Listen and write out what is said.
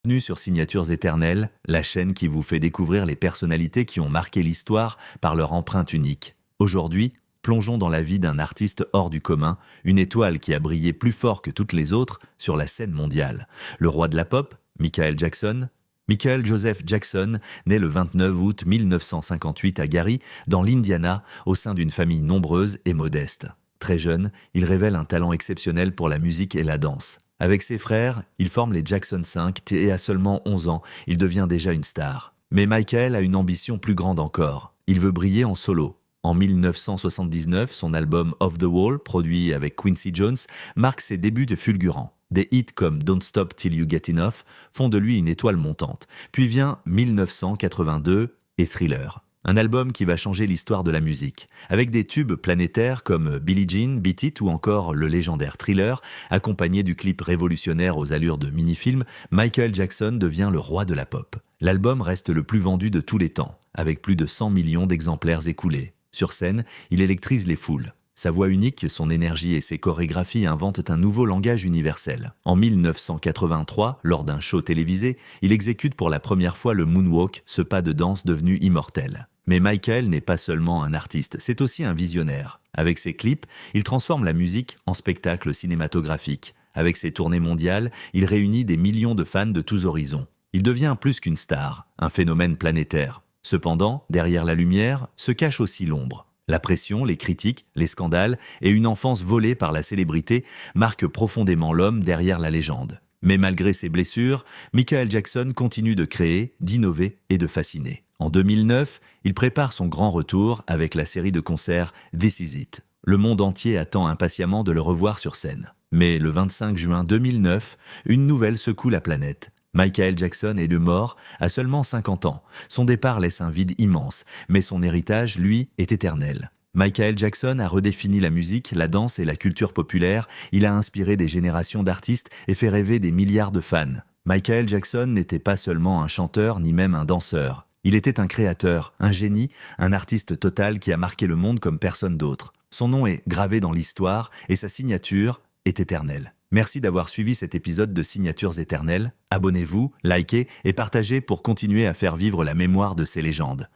Bienvenue sur Signatures éternelles, la chaîne qui vous fait découvrir les personnalités qui ont marqué l'histoire par leur empreinte unique. Aujourd'hui, plongeons dans la vie d'un artiste hors du commun, une étoile qui a brillé plus fort que toutes les autres sur la scène mondiale. Le roi de la pop, Michael Jackson. Michael Joseph Jackson naît le 29 août 1958 à Gary, dans l'Indiana, au sein d'une famille nombreuse et modeste. Très jeune, il révèle un talent exceptionnel pour la musique et la danse. Avec ses frères, il forme les Jackson 5 et à seulement 11 ans, il devient déjà une star. Mais Michael a une ambition plus grande encore. Il veut briller en solo. En 1979, son album Off the Wall, produit avec Quincy Jones, marque ses débuts de fulgurants. Des hits comme Don't Stop Till You Get Enough font de lui une étoile montante. Puis vient 1982 et Thriller. Un album qui va changer l'histoire de la musique, avec des tubes planétaires comme Billie Jean, Beat It ou encore le légendaire Thriller, accompagné du clip révolutionnaire aux allures de mini-film, Michael Jackson devient le roi de la pop. L'album reste le plus vendu de tous les temps, avec plus de 100 millions d'exemplaires écoulés. Sur scène, il électrise les foules. Sa voix unique, son énergie et ses chorégraphies inventent un nouveau langage universel. En 1983, lors d'un show télévisé, il exécute pour la première fois le moonwalk, ce pas de danse devenu immortel. Mais Michael n'est pas seulement un artiste, c'est aussi un visionnaire. Avec ses clips, il transforme la musique en spectacle cinématographique. Avec ses tournées mondiales, il réunit des millions de fans de tous horizons. Il devient plus qu'une star, un phénomène planétaire. Cependant, derrière la lumière, se cache aussi l'ombre. La pression, les critiques, les scandales et une enfance volée par la célébrité marquent profondément l'homme derrière la légende. Mais malgré ses blessures, Michael Jackson continue de créer, d'innover et de fasciner. En 2009, il prépare son grand retour avec la série de concerts This Is It. Le monde entier attend impatiemment de le revoir sur scène. Mais le 25 juin 2009, une nouvelle secoue la planète. Michael Jackson est de mort à seulement 50 ans. Son départ laisse un vide immense, mais son héritage, lui, est éternel. Michael Jackson a redéfini la musique, la danse et la culture populaire. Il a inspiré des générations d'artistes et fait rêver des milliards de fans. Michael Jackson n'était pas seulement un chanteur ni même un danseur. Il était un créateur, un génie, un artiste total qui a marqué le monde comme personne d'autre. Son nom est gravé dans l'histoire et sa signature est éternelle. Merci d'avoir suivi cet épisode de Signatures éternelles. Abonnez-vous, likez et partagez pour continuer à faire vivre la mémoire de ces légendes.